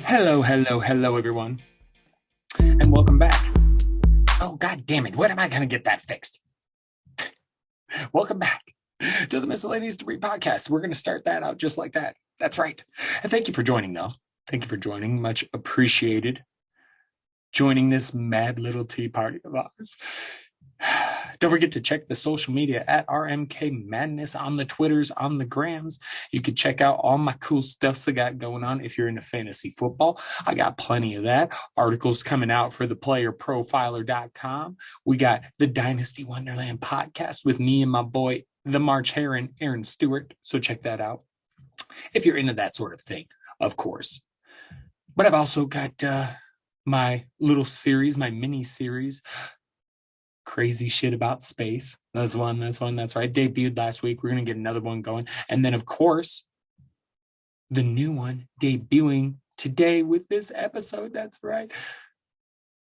Hello, everyone, and welcome back. Oh, god damn it, when am I going to get that fixed? Welcome back to the Miscellaneous Debris Podcast. We're going to start that out just like that. That's right. And thank you for joining, though. Thank you for joining. Much appreciated. Joining this mad little tea party of ours. Don't forget to check the social media at RMK Madness on the Twitters, on the Grams. You can check out all my cool stuffs I got going on if you're into fantasy football. I got plenty of that. Articles coming out for the playerprofiler.com. We got the Dynasty Wonderland podcast with me and my boy, the March Heron, Aaron Stewart. So check that out if you're into that sort of thing, of course. But I've also got my little series, my mini series, Crazy Shit About Space. That's right. Debuted last week. We're going to get another one going. And then, of course, the new one debuting today with this episode. That's right.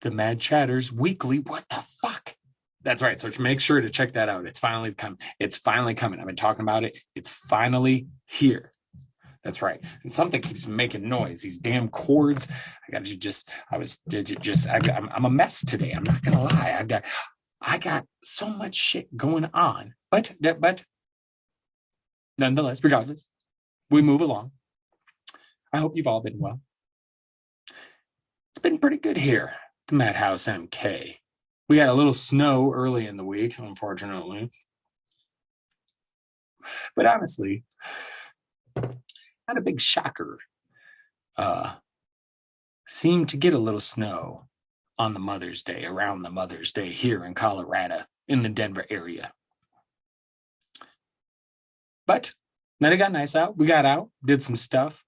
The Mad Chatters Weekly. What the fuck? That's right. So make sure to check that out. It's finally coming. I've been talking about it. It's finally here. That's right. And something keeps making noise. These damn cords. I'm a mess today. I'm not going to lie. I got so much shit going on, but nonetheless, regardless, we move along. I hope you've all been well. It's been pretty good here, the Madhouse MK. We got a little snow early in the week, unfortunately. But honestly, not a big shocker. Seemed to get a little snow on the Mother's Day, around the Mother's Day here in Colorado, in the Denver area. But then it got nice out. We got out, did some stuff.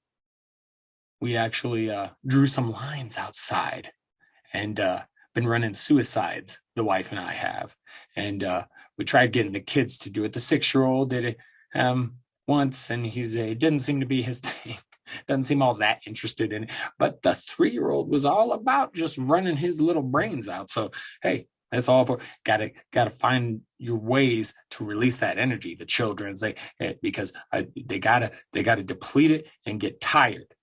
We actually drew some lines outside and been running suicides, the wife and I have. And we tried getting the kids to do it. The 6-year-old did it once, and it didn't seem to be his thing. Doesn't seem all that interested in it. But the 3-year-old was all about just running his little brains out. So, hey, that's all for gotta find your ways to release that energy. The children say because they gotta deplete it and get tired.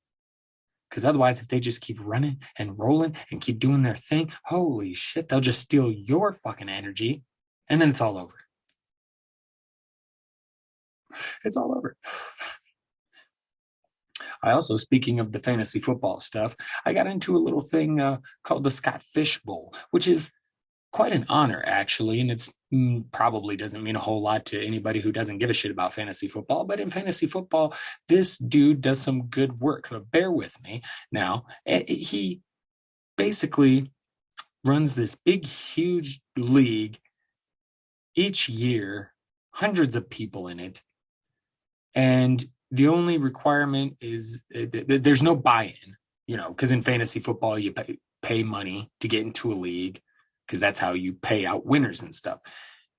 Because otherwise, if they just keep running and rolling and keep doing their thing, holy shit, they'll just steal your fucking energy, and then it's all over. It's all over. I also, speaking of the fantasy football stuff, I got into a little thing called the Scott Fish Bowl, which is quite an honor, actually, and it's probably doesn't mean a whole lot to anybody who doesn't give a shit about fantasy football, but in fantasy football, this dude does some good work. So bear with me. Now, he basically runs this big, huge league each year, hundreds of people in it, and the only requirement is there's no buy-in, because in fantasy football, you pay money to get into a league because that's how you pay out winners and stuff.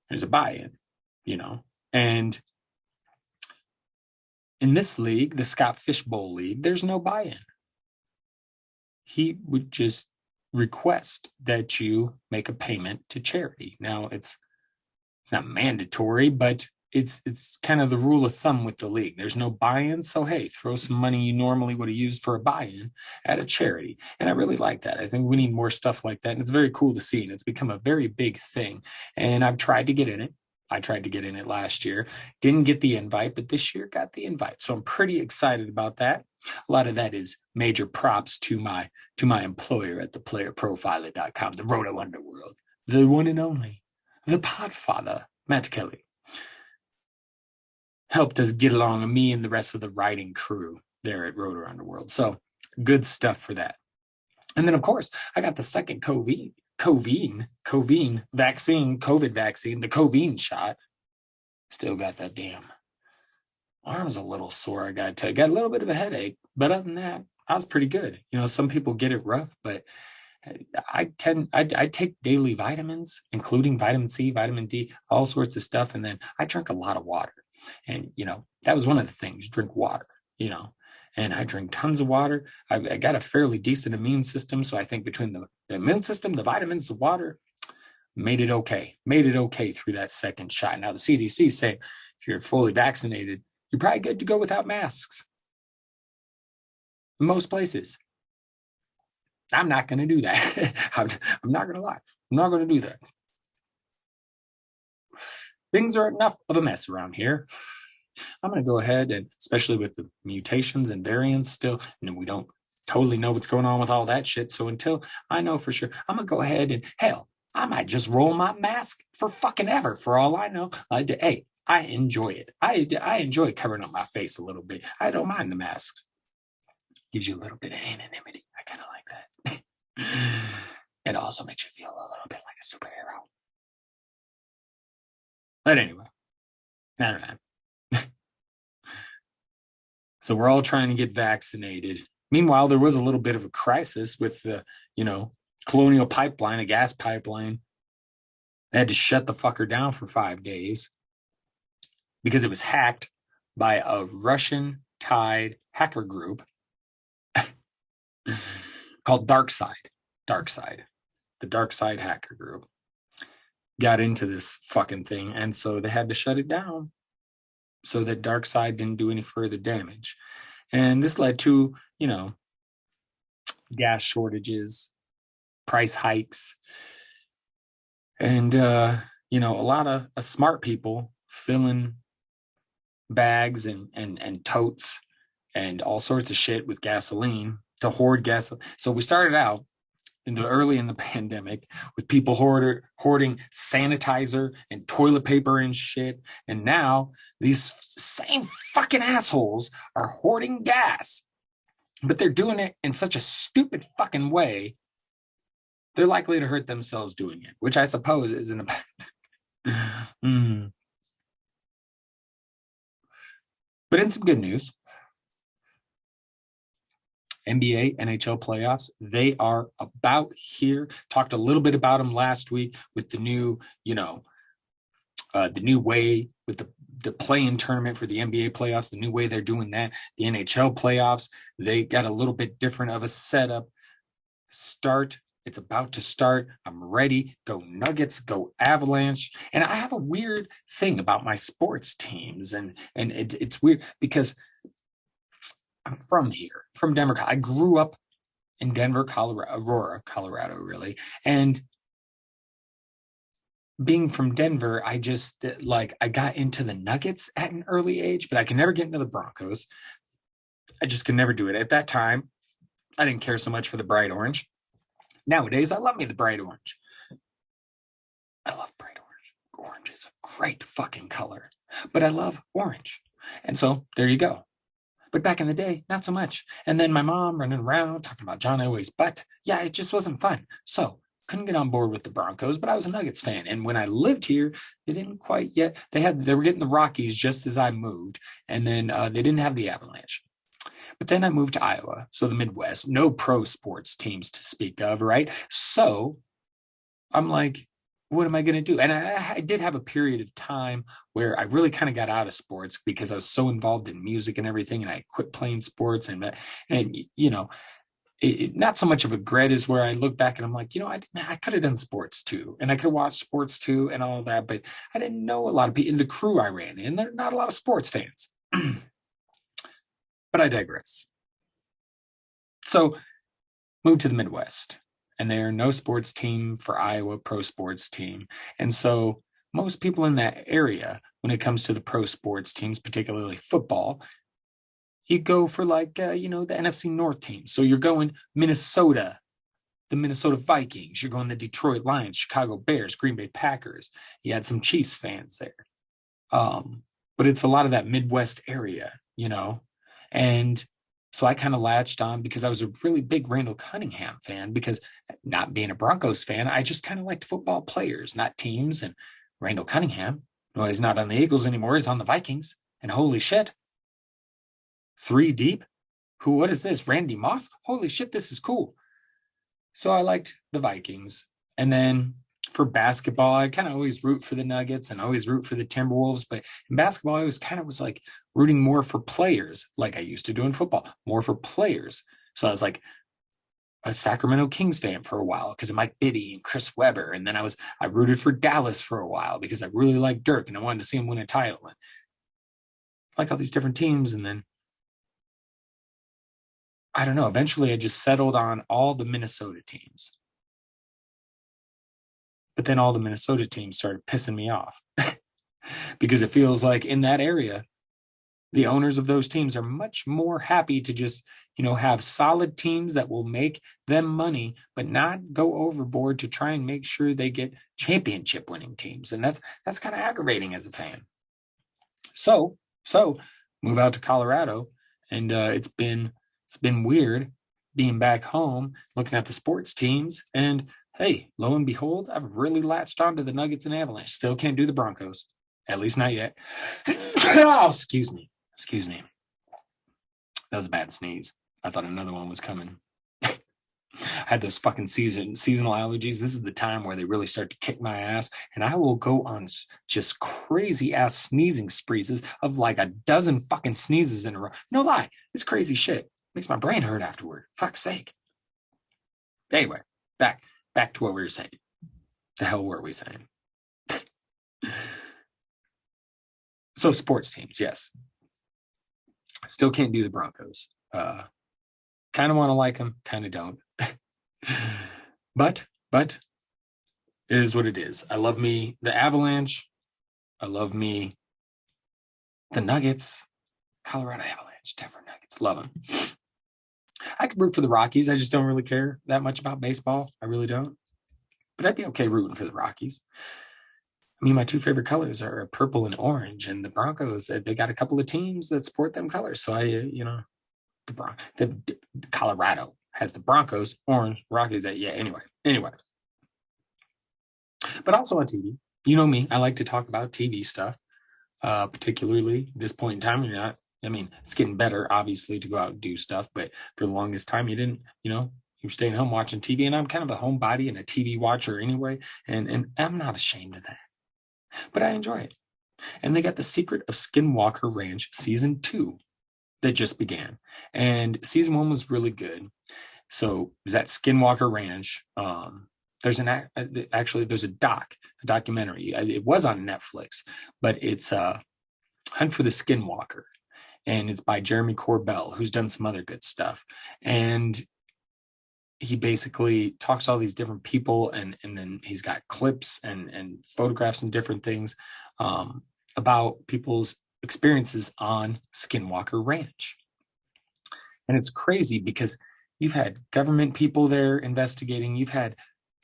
There's a buy-in, and in this league, the Scott Fish Bowl League, there's no buy-in. He would just request that you make a payment to charity. Now, it's not mandatory, but it's kind of the rule of thumb with the league. There's no buy-in, so hey, throw some money you normally would have used for a buy-in at a charity. And I really like that. I think we need more stuff like that, and it's very cool to see, and it's become a very big thing. And I've tried to get in it. I tried to get in it last year, didn't get the invite, but this year got the invite. So I'm pretty excited about that. A lot of that is major props to my employer at the playerprofiler.com, the Roto Underworld, the one and only, the Podfather, Matt Kelly. Helped us get along, and me and the rest of the writing crew there at Rotor Underworld. So good stuff for that. And then, of course, I got the second COVID vaccine, the COVID shot. Still got that damn arm's a little sore. I got to tell you, got a little bit of a headache, but other than that, I was pretty good. Some people get it rough, but I take daily vitamins, including vitamin C, vitamin D, all sorts of stuff, and then I drink a lot of water. And, that was one of the things, drink water, and I drink tons of water. I got a fairly decent immune system. So I think between the immune system, the vitamins, the water, made it okay through that second shot. Now, the CDC say if you're fully vaccinated, you're probably good to go without masks. In most places. I'm not going to do that. I'm not going to lie. I'm not going to do that. Things are enough of a mess around here. I'm going to go ahead and, especially with the mutations and variants still, and we don't totally know what's going on with all that shit. So until I know for sure, I'm going to go ahead and, hell, I might just roll my mask for fucking ever. For all I know, hey, I enjoy it. I enjoy covering up my face a little bit. I don't mind the masks. Gives you a little bit of anonymity. I kind of like that. It also makes you feel a little bit like a superhero. But anyway, I don't know. So we're all trying to get vaccinated. Meanwhile, there was a little bit of a crisis with the, Colonial Pipeline, a gas pipeline. They had to shut the fucker down for 5 days because it was hacked by a Russian tied hacker group called DarkSide. The DarkSide hacker group got into this fucking thing, and so they had to shut it down so that DarkSide didn't do any further damage. And this led to, gas shortages, price hikes, and a lot of smart people filling bags and totes and all sorts of shit with gasoline to hoard gas. So we started out early in the pandemic with people hoarding sanitizer and toilet paper and shit. And now these same fucking assholes are hoarding gas, but they're doing it in such a stupid fucking way. They're likely to hurt themselves doing it, which I suppose is an But in some good news, NBA, NHL playoffs, they are about here. Talked a little bit about them last week with the new, the new way with the play-in tournament for the NBA playoffs, the new way they're doing that. The NHL playoffs, they got a little bit different of a setup. It's about to start. I'm ready. Go Nuggets, go Avalanche. And I have a weird thing about my sports teams. And it's weird because I'm from here, from Denver. I grew up in Denver, Colorado, Aurora, Colorado, really. And being from Denver, I got into the Nuggets at an early age, but I can never get into the Broncos. I just could never do it. At that time, I didn't care so much for the bright orange. Nowadays, I love me the bright orange. I love bright orange. Orange is a great fucking color, but I love orange. And so there you go. But back in the day, not so much. And then my mom running around talking about John Elway's butt. Yeah, it just wasn't fun. So couldn't get on board with the Broncos, but I was a Nuggets fan. And when I lived here, they didn't quite yet. They were getting the Rockies just as I moved, and then they didn't have the Avalanche. But then I moved to Iowa, so the Midwest, no pro sports teams to speak of, right? So I'm like, what am I going to do? And I did have a period of time where I really kind of got out of sports because I was so involved in music and everything, and I quit playing sports. And not so much of a regret as where I look back and I'm like, I could have done sports too, and I could have watched sports too, and all that. But I didn't know a lot of people in the crew I ran in. They're not a lot of sports fans. But I digress. So moved to the Midwest, and there are no sports team for Iowa, pro sports team. And so most people in that area, when it comes to the pro sports teams, particularly football, you go for the NFC North team. So you're going Minnesota, the Minnesota Vikings. You're going the Detroit Lions, Chicago Bears, Green Bay Packers. You had some Chiefs fans there. But it's a lot of that Midwest area, and so I kind of latched on because I was a really big Randall Cunningham fan, because not being a Broncos fan, I just kind of liked football players, not teams. And Randall Cunningham, well, he's not on the Eagles anymore. He's on the Vikings. And holy shit, 3 deep? What is this? Randy Moss? Holy shit, this is cool. So I liked the Vikings. And then for basketball, I kind of always root for the Nuggets and always root for the Timberwolves. But in basketball, I always kind of was like rooting more for players, like I used to do in football, more for players. So I was like a Sacramento Kings fan for a while because of Mike Bibby and Chris Webber. And then I rooted for Dallas for a while because I really liked Dirk and I wanted to see him win a title. And like all these different teams. And then I don't know. Eventually, I just settled on all the Minnesota teams. But then all the Minnesota teams started pissing me off because it feels like in that area, the owners of those teams are much more happy to just, have solid teams that will make them money, but not go overboard to try and make sure they get championship winning teams. And that's kind of aggravating as a fan. So move out to Colorado, and it's been weird being back home, looking at the sports teams, and hey, lo and behold, I've really latched onto the Nuggets and Avalanche. Still can't do the Broncos, at least not yet. Oh, excuse me. That was a bad sneeze. I thought another one was coming. I had those fucking seasonal allergies. This is the time where they really start to kick my ass, and I will go on just crazy ass sneezing sprees of like a dozen fucking sneezes in a row. No lie, it's crazy shit. Makes my brain hurt afterward. Fuck's sake. Anyway, back to what we were saying. The hell were we saying? So sports teams, yes. Still can't do the Broncos. Kind of want to like them, kind of don't. But it is what it is. I love me the Avalanche. I love me the Nuggets. Colorado Avalanche, Denver Nuggets. Love them. I could root for the Rockies. I just don't really care that much about baseball. I really don't. But I'd be okay rooting for the Rockies. I mean, my two favorite colors are purple and orange, and the Broncos, they got a couple of teams that support them colors. So the Colorado has the Broncos, orange, Rockies. Anyway. But also on TV. You know me, I like to talk about TV stuff, particularly this point in time. It's getting better, obviously, to go out and do stuff. But for the longest time, you didn't, you were staying home watching TV. And I'm kind of a homebody and a TV watcher anyway. And I'm not ashamed of that. But I enjoy it. And they got The Secret of Skinwalker Ranch Season 2 that just began. And Season 1 was really good. So is that Skinwalker Ranch? There's there's a documentary. It was on Netflix, but it's Hunt for the Skinwalker. And it's by Jeremy Corbell, who's done some other good stuff. And he basically talks to all these different people, and then he's got clips and photographs and different things about people's experiences on Skinwalker Ranch. And it's crazy because you've had government people there investigating. You've had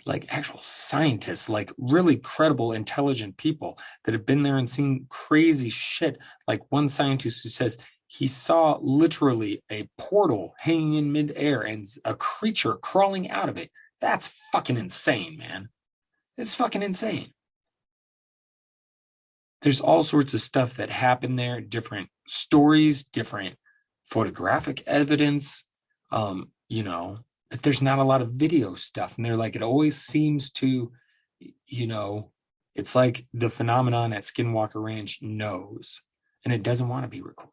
like actual scientists, like really credible, intelligent people that have been there and seen crazy shit. Like one scientist who says he saw literally a portal hanging in midair and a creature crawling out of it. That's fucking insane, man. It's fucking insane. There's all sorts of stuff that happened there, different stories, different photographic evidence, but there's not a lot of video stuff. And they're like, it always seems to, it's like the phenomenon at Skinwalker Ranch knows, and it doesn't want to be recorded.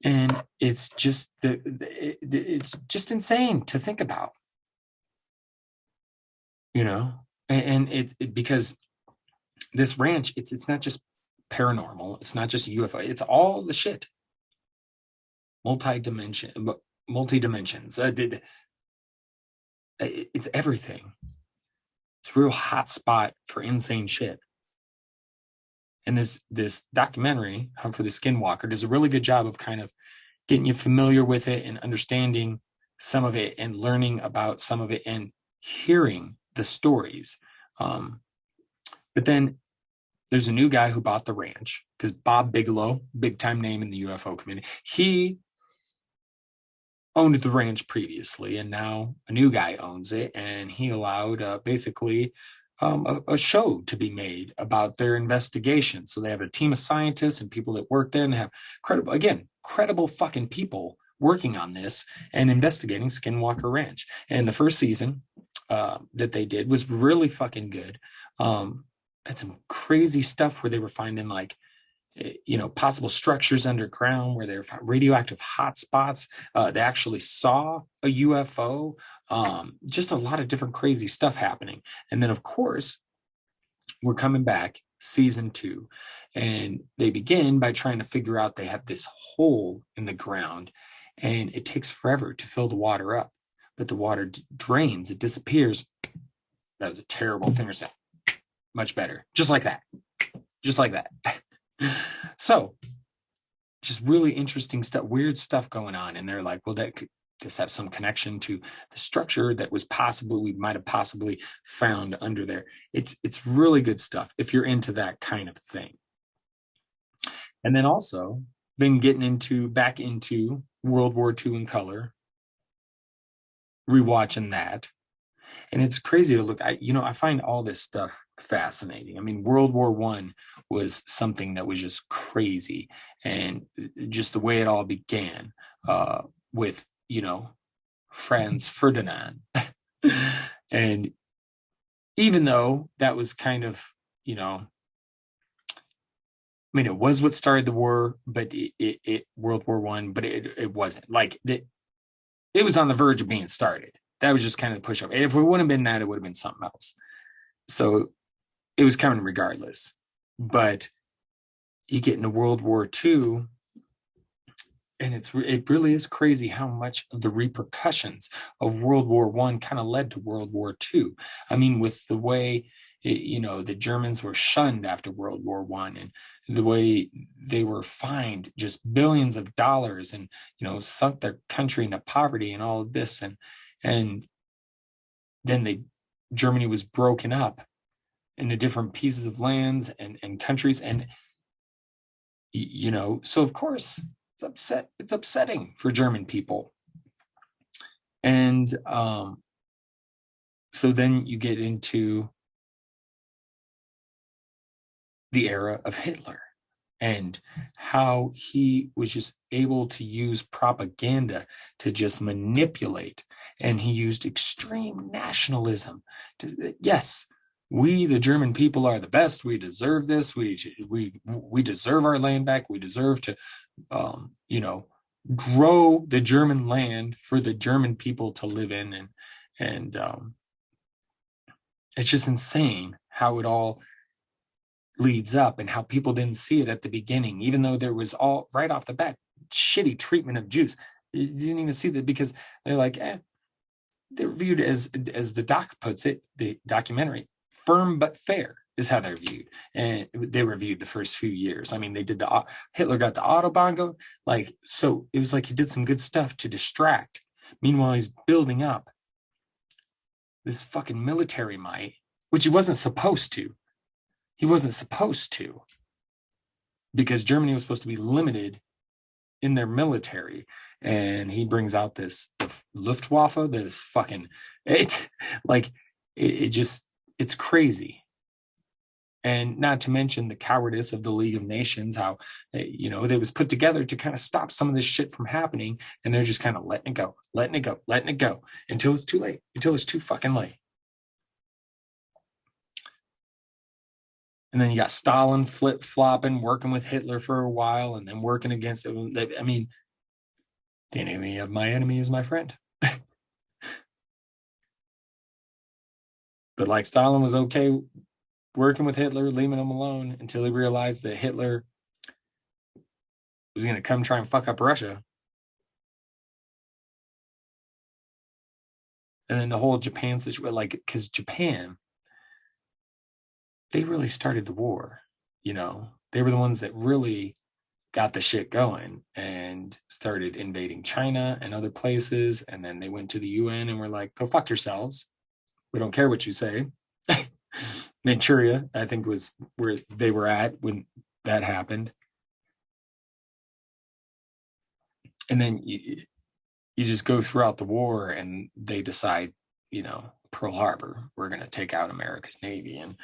And it's just insane to think about, and it because this ranch, it's not just paranormal, it's not just UFO, it's all the shit. Multi-dimensions. It's everything. It's a real hot spot for insane shit. And this documentary, Hunt for the Skinwalker, does a really good job of kind of getting you familiar with it and understanding some of it and learning about some of it and hearing the stories. But then there's a new guy who bought the ranch, because Bob Bigelow, big time name in the UFO community, he owned the ranch previously, and now a new guy owns it, and he allowed basically a show to be made about their investigation. So they have a team of scientists and people that work there, and have credible fucking people working on this and investigating Skinwalker Ranch. And the first season that they did was really fucking good. Had some crazy stuff where they were finding like, possible structures underground where they're radioactive hotspots. They actually saw a UFO. Just a lot of different crazy stuff happening. And then, of course, we're coming back season 2, and they begin by trying to figure out they have this hole in the ground, and it takes forever to fill the water up, but the water drains, it disappears. That was a terrible finger sound. Much better. Just like that. Just like that. So, just really interesting stuff, weird stuff going on. And they're like, well, that could this have some connection to the structure that was possibly we might have possibly found under there. It's really good stuff if you're into that kind of thing. And then also been getting back into World War II in color, rewatching that. And it's crazy to look. I find all this stuff fascinating. I mean, World War One was something that was just crazy, and just the way it all began with Franz Ferdinand, and even though that was kind of I mean, it was what started the war, but it World War One, but it wasn't like it was on the verge of being started. That was just kind of the push up. If it wouldn't have been that, it would have been something else. So it was coming regardless. But you get into World War II, and it really is crazy how much of the repercussions of World War One kind of led to World War II. I mean, with the way the Germans were shunned after World War One, and the way they were fined just billions of dollars, and sunk their country into poverty and all of this, and then Germany was broken up into different pieces of lands and countries, and so of course it's upsetting for German people. And so then you get into the era of Hitler and how he was just able to use propaganda to just manipulate. And he used extreme nationalism yes, we, the German people, are the best. We deserve this. We deserve our land back. We deserve to, grow the German land for the German people to live in, and it's just insane how it all leads up and how people didn't see it at the beginning, even though there was all right off the bat shitty treatment of Jews. You didn't even see that because they're like, they're viewed as the doc puts it, the documentary, firm but fair is how they're viewed. And they were viewed the first few years. I mean, they did Hitler got the Autobahn go, so it was like he did some good stuff to distract. Meanwhile, he's building up this fucking military might, which he wasn't supposed to. He wasn't supposed to, because Germany was supposed to be limited in their military. And he brings out this Luftwaffe, this fucking, it's crazy. And not to mention the cowardice of the League of Nations, how, they was put together to kind of stop some of this shit from happening. And they're just kind of letting it go until it's too late, until it's too fucking late. And then you got Stalin flip-flopping, working with Hitler for a while, and then working against him. I mean, the enemy of my enemy is my friend. But like Stalin was okay working with Hitler, leaving him alone until he realized that Hitler was going to come try and fuck up Russia. And then the whole Japan situation, because Japan, they really started the war. They were the ones that really got the shit going and started invading China and other places. And then they went to the UN and were like, go fuck yourselves. We don't care what you say. Manchuria, I think, was where they were at when that happened. And then you just go throughout the war and they decide, Pearl Harbor, we're going to take out America's Navy. And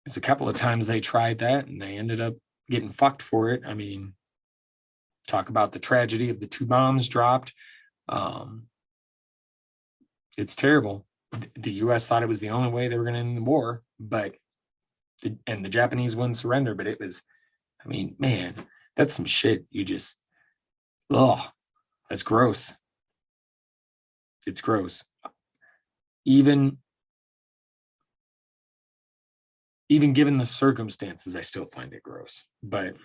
there's a couple of times they tried that and they ended up getting fucked for it. I mean, talk about the tragedy of the 2 bombs dropped. It's terrible. The U.S. thought it was the only way they were going to end the war, but the Japanese wouldn't surrender. But it was, I mean, man, that's some shit. That's gross. It's gross. Even given the circumstances, I still find it gross. But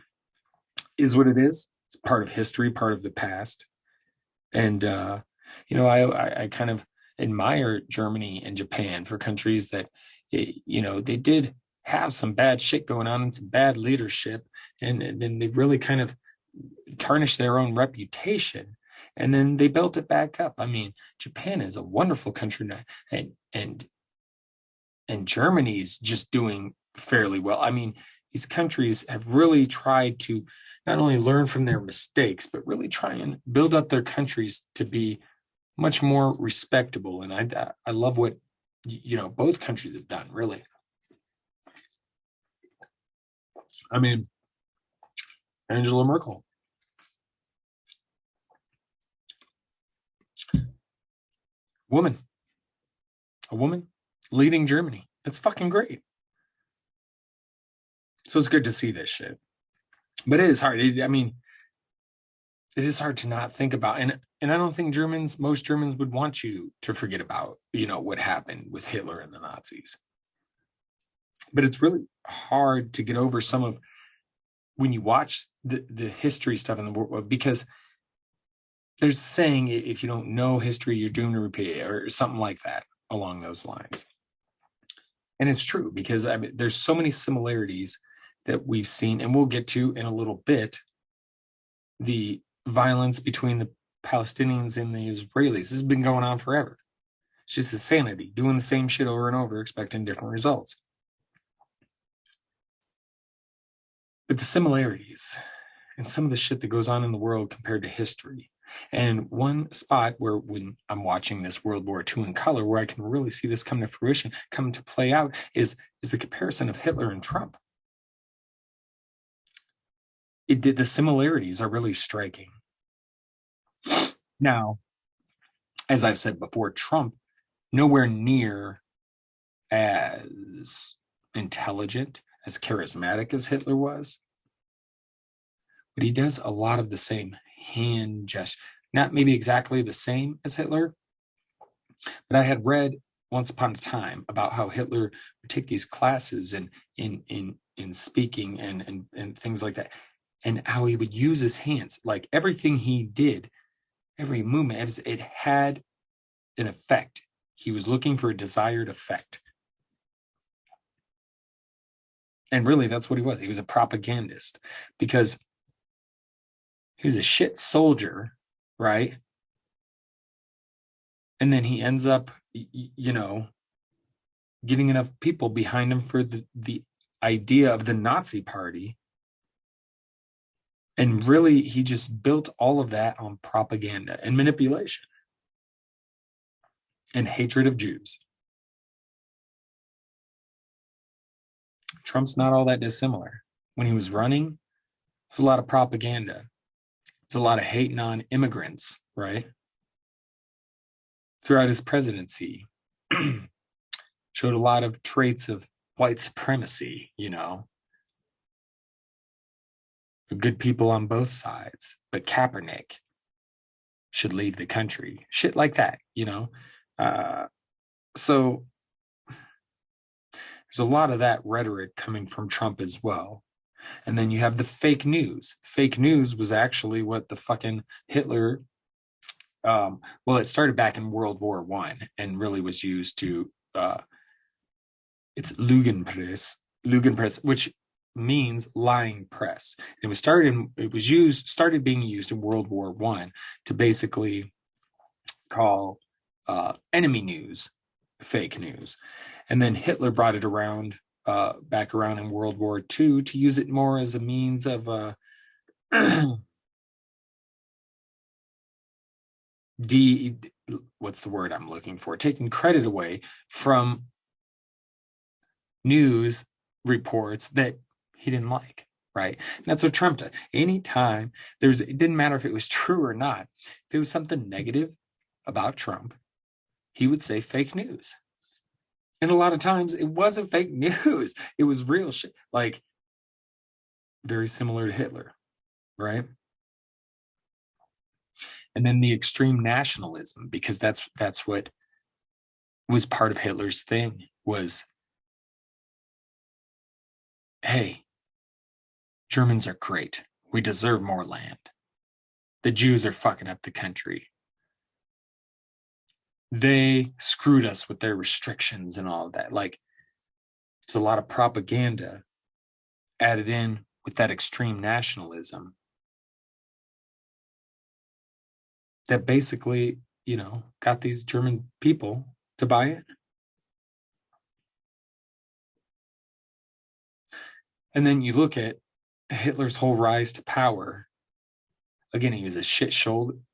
is what it is. It's part of history, part of the past. And I kind of admire Germany and Japan for countries that they did have some bad shit going on and some bad leadership, and then they really kind of tarnished their own reputation, and then they built it back up. I mean, Japan is a wonderful country now, and Germany's just doing fairly well. I mean, these countries have really tried to not only learn from their mistakes, but really try and build up their countries to be much more respectable. And I love what both countries have done. Really, I mean, Angela Merkel, woman, a woman leading Germany. It's fucking great. So it's good to see this shit. But it is hard. I mean, it is hard to not think about. And I don't think most Germans would want you to forget about, what happened with Hitler and the Nazis. But it's really hard to get over some of when you watch the history stuff in the world, because there's a saying, if you don't know history, you're doomed to repeat it, or something like that along those lines. And it's true, because I mean, there's so many similarities that we've seen, and we'll get to in a little bit, the violence between the Palestinians and the Israelis. This has been going on forever. It's just insanity, doing the same shit over and over, expecting different results. But the similarities and some of the shit that goes on in the world compared to history. And one spot where, when I'm watching this World War II in color, where I can really see this come to fruition, come to play out, is the comparison of Hitler and Trump. The similarities are really striking. Now, as I've said before, Trump, nowhere near as intelligent, as charismatic as Hitler was, but he does a lot of the same hand gesture. Not maybe exactly the same as Hitler, but I had read once upon a time about how Hitler would take these classes in speaking and things like that, and how he would use his hands. Like everything he did, every movement, it had an effect. He was looking for a desired effect. And really, that's what he was. He was a propagandist, because he was a shit soldier, right? And then he ends up, getting enough people behind him for the idea of the Nazi Party. And really, he just built all of that on propaganda and manipulation and hatred of Jews. Trump's not all that dissimilar. When he was running, there's a lot of propaganda. There's a lot of hating on immigrants, right? Throughout his presidency, showed a lot of traits of white supremacy, good people on both sides, but Kaepernick should leave the country. Shit like that, So there's a lot of that rhetoric coming from Trump as well. And then you have the fake news. Fake news was actually what the fucking Hitler, it started back in World War I and really was used to, it's Lügenpresse, which means lying press. It started being used in World War I to basically call enemy news fake news. And then Hitler brought it around, back around in World War II, to use it more as a means of what's the word I'm looking for? Taking credit away from news reports that he didn't like, right? And that's what Trump did. Anytime it didn't matter if it was true or not, if it was something negative about Trump, he would say fake news. And a lot of times it wasn't fake news. It was real shit. Like, very similar to Hitler, right? And then the extreme nationalism, because that's what was part of Hitler's thing, was, hey, Germans are great. We deserve more land. the Jews are fucking up the country. They screwed us with their restrictions and all of that. Like, it's a lot of propaganda added in with that extreme nationalism that basically, got these German people to buy it. And then you look at Hitler's whole rise to power. Again, he was a shit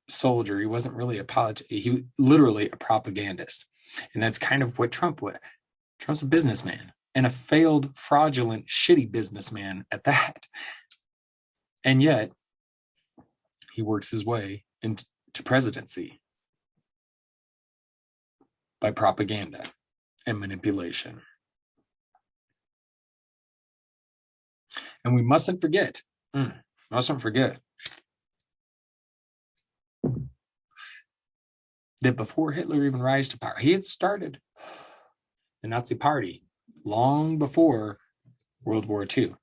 soldier. He wasn't really a politician. He was literally a propagandist. And that's kind of what Trump was. Trump's a businessman, and a failed, fraudulent, shitty businessman at that. And yet, he works his way into presidency by propaganda and manipulation. And we mustn't forget that before Hitler even rise to power, he had started the Nazi Party long before World War II.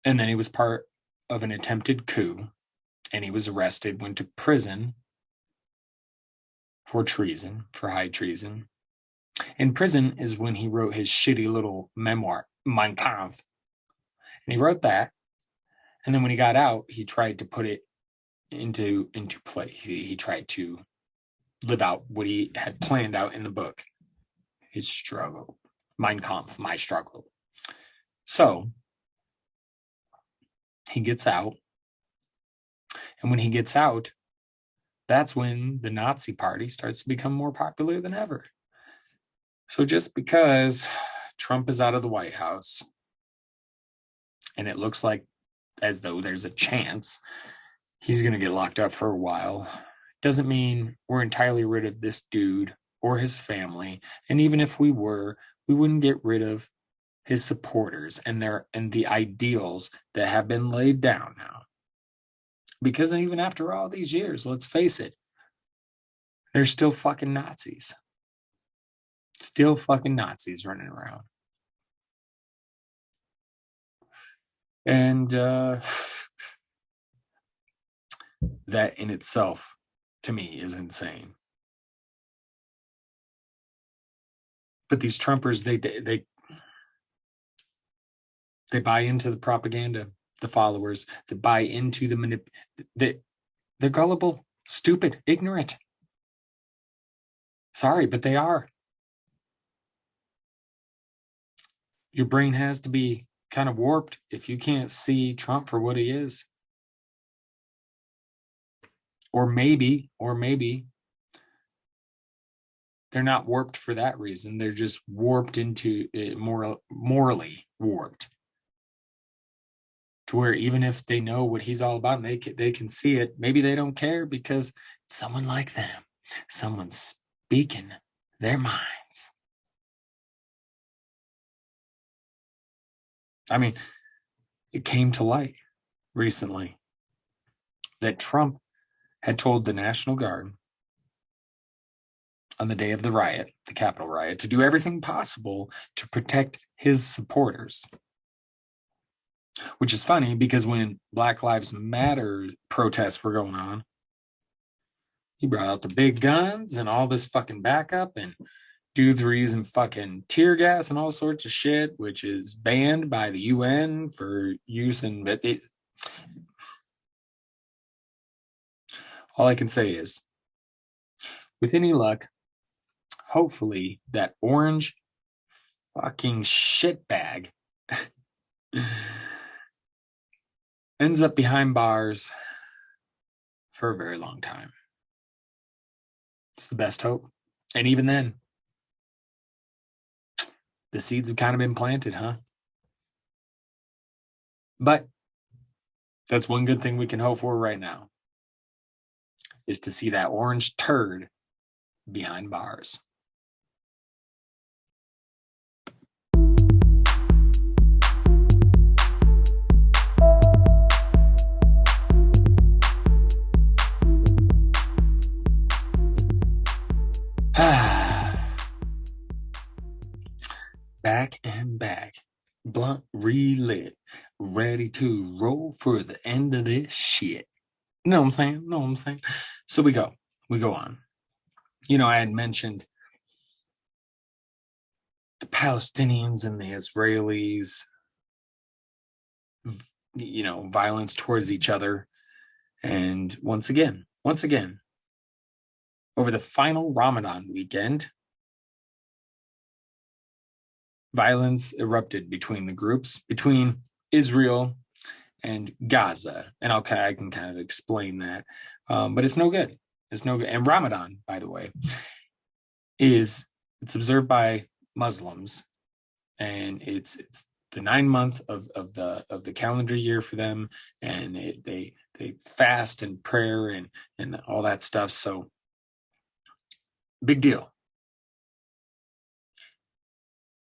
And then he was part of an attempted coup, and he was arrested, went to prison for treason, for high treason. In prison is when he wrote his shitty little memoir, Mein Kampf. And he wrote that. And then when he got out, he tried to put it into play. He tried to live out what he had planned out in the book, his struggle. Mein Kampf, my struggle. So he gets out. And when he gets out, that's when the Nazi Party starts to become more popular than ever. So just because Trump is out of the White House, and it looks like as though there's a chance he's going to get locked up for a while, doesn't mean we're entirely rid of this dude or his family. And even if we were, we wouldn't get rid of his supporters and the ideals that have been laid down now. Because even after all these years, let's face it, there's still fucking Nazis. Still fucking Nazis running around. And that in itself, to me, is insane. But these Trumpers, they buy into the propaganda, the followers, they buy into they're gullible, stupid, ignorant. Sorry, but they are. Your brain has to be kind of warped if you can't see Trump for what he is. Or maybe they're not warped for that reason. They're just warped into morally warped. To where even if they know what he's all about and they can see it, maybe they don't care because it's someone like them. Someone speaking their minds. I mean, it came to light recently that Trump had told the National Guard on the day of the riot, the Capitol riot, to do everything possible to protect his supporters. Which is funny because when Black Lives Matter protests were going on, he brought out the big guns and all this fucking backup, and dudes were using fucking tear gas and all sorts of shit, which is banned by the UN for use in it. All I can say is, with any luck, hopefully that orange fucking shitbag ends up behind bars for a very long time. It's the best hope. And even then, the seeds have kind of been planted, huh? But that's one good thing we can hope for right now, is to see that orange turd behind bars. Back and back. blunt relit, ready to roll for the end of this shit. Know what I'm saying? Know what I'm saying? So we go on. I had mentioned the Palestinians and the Israelis, violence towards each other. And once again, over the final Ramadan weekend, violence erupted between the groups, between Israel and Gaza. And I can kind of explain that. But it's no good. It's no good. And Ramadan, by the way, it's observed by Muslims, and it's the 9 month of the calendar year for them, and they fast and prayer and all that stuff. So big deal.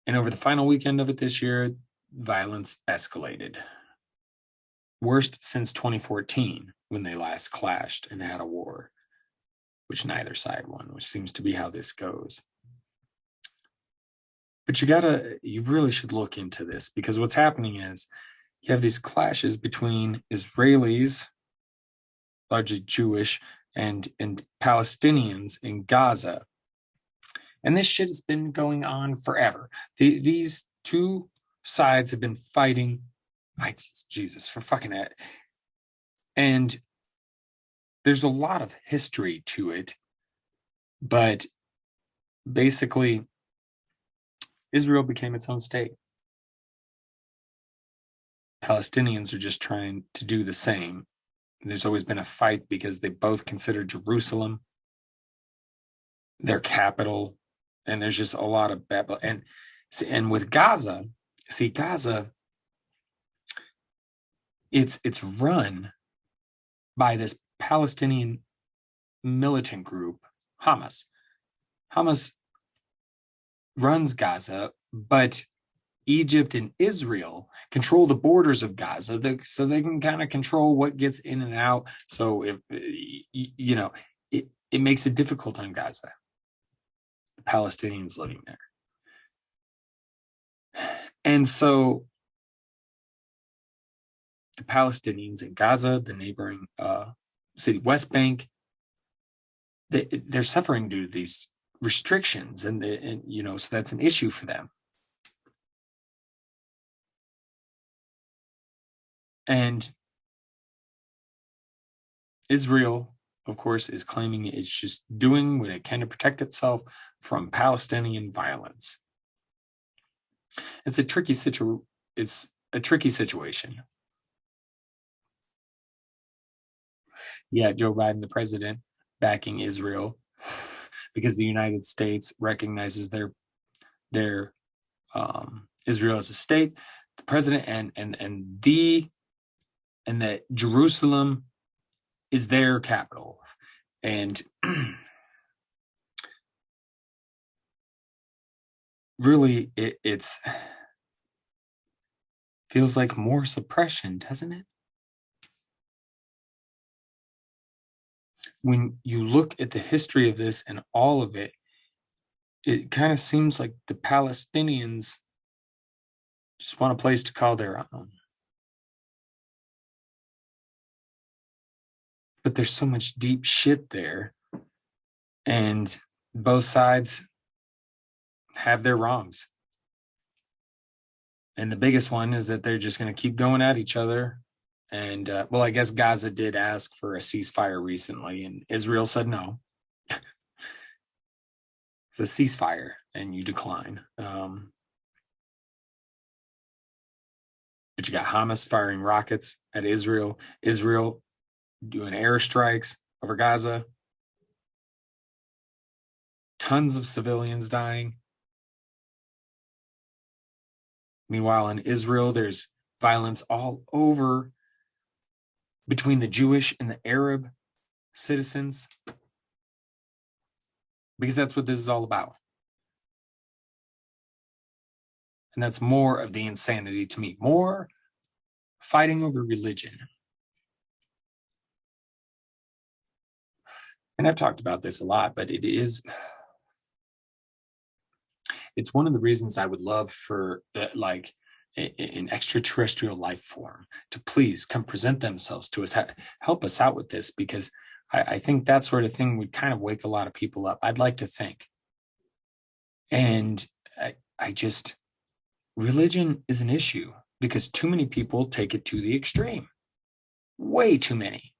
And over the final weekend of it this year, violence escalated. Worst since 2014, when they last clashed and had a war, which neither side won, which seems to be how this goes. But you really should look into this, because what's happening is you have these clashes between Israelis, largely Jewish, and Palestinians in Gaza. And this shit has been going on forever. These two sides have been fighting. Jesus, for fucking it. And there's a lot of history to it. But basically, Israel became its own state. Palestinians are just trying to do the same. And there's always been a fight because they both consider Jerusalem their capital. And there's just a lot of bad. And with Gaza, Gaza, it's run by this Palestinian militant group, Hamas. Hamas runs Gaza, but Egypt and Israel control the borders of Gaza, so they can kind of control what gets in and out. So if it makes it difficult on Gaza, the Palestinians living there, and so the Palestinians in Gaza, the neighboring city, West Bank, they're suffering due to these restrictions, and so that's an issue for them. And Israel, of course, is claiming it's just doing what it can to protect itself from Palestinian violence. It's a tricky situation. Yeah, Joe Biden, the president, backing Israel because the United States recognizes their Israel as a state. The president and that Jerusalem is their capital, and really it's feels like more suppression, doesn't it? When you look at the history of this and all of it, it kind of seems like the Palestinians just want a place to call their own. But there's so much deep shit there, and both sides have their wrongs. And the biggest one is that they're just going to keep going at each other. And well, I guess Gaza did ask for a ceasefire recently, and Israel said no. It's a ceasefire, and you decline. But you got Hamas firing rockets at Israel, Israel doing airstrikes over Gaza, tons of civilians dying. Meanwhile, in Israel, there's violence all over between the Jewish and the Arab citizens, because that's what this is all about. And that's more of the insanity to me, more fighting over religion. And I've talked about this a lot, but it's one of the reasons I would love for an extraterrestrial life form to please come present themselves to us, help us out with this, because I think that sort of thing would kind of wake a lot of people up. I'd like to think. And I just, religion is an issue because too many people take it to the extreme. Way too many.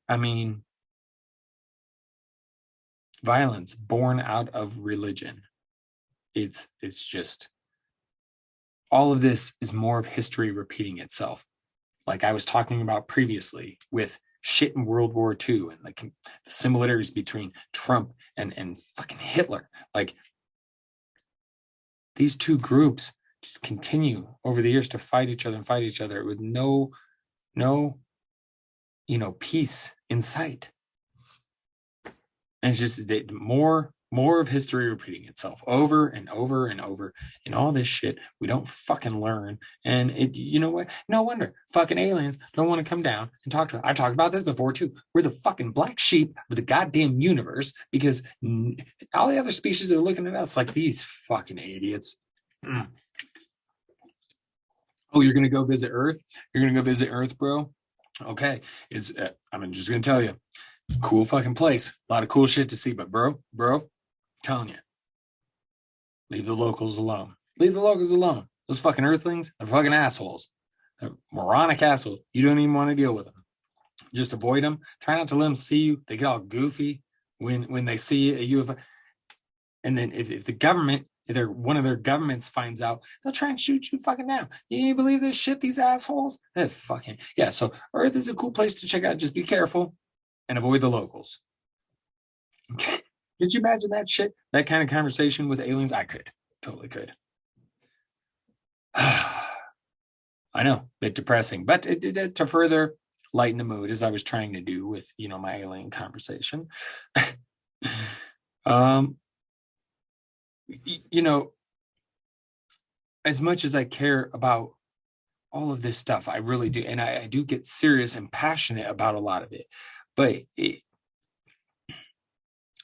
I mean, violence born out of religion. It's just, all of this is more of history repeating itself. Like I was talking about previously with shit in World War II and like the similarities between Trump and fucking Hitler. Like these two groups just continue over the years to fight each other with no peace in sight. And it's just more of history repeating itself over and over and over, and all this shit we don't fucking learn. And you know what? No wonder fucking aliens don't want to come down and talk to us. I talked about this before too. We're the fucking black sheep of the goddamn universe because all the other species are looking at us like these fucking idiots. Oh, you're gonna go visit Earth? You're gonna go visit Earth, bro? Okay, I'm just gonna tell you, cool fucking place, a lot of cool shit to see. But bro, telling you, leave the locals alone. Leave the locals alone. Those fucking Earthlings, they're fucking assholes. They're moronic assholes. You don't even want to deal with them. Just avoid them. Try not to let them see you. They get all goofy when they see a UFO. And then if the government, if one of their governments finds out, they'll try and shoot you fucking down. You believe this shit, these assholes? Fucking yeah. So Earth is a cool place to check out. Just be careful and avoid the locals. Okay. Did you imagine that shit? That kind of conversation with aliens? I could. Totally could. I know, bit depressing, but to further lighten the mood, as I was trying to do with my alien conversation. As much as I care about all of this stuff, I really do, and I do get serious and passionate about a lot of it, but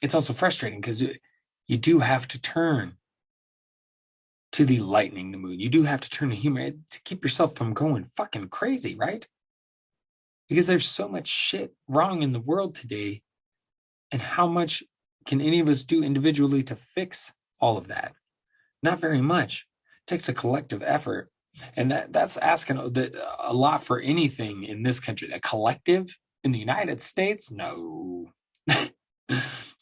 it's also frustrating because you do have to turn to the lightening the mood. You do have to turn to humor to keep yourself from going fucking crazy, right? Because there's so much shit wrong in the world today, and how much can any of us do individually to fix all of that? Not very much. It takes a collective effort, and that's asking a lot for anything in this country. That collective in the United States, no.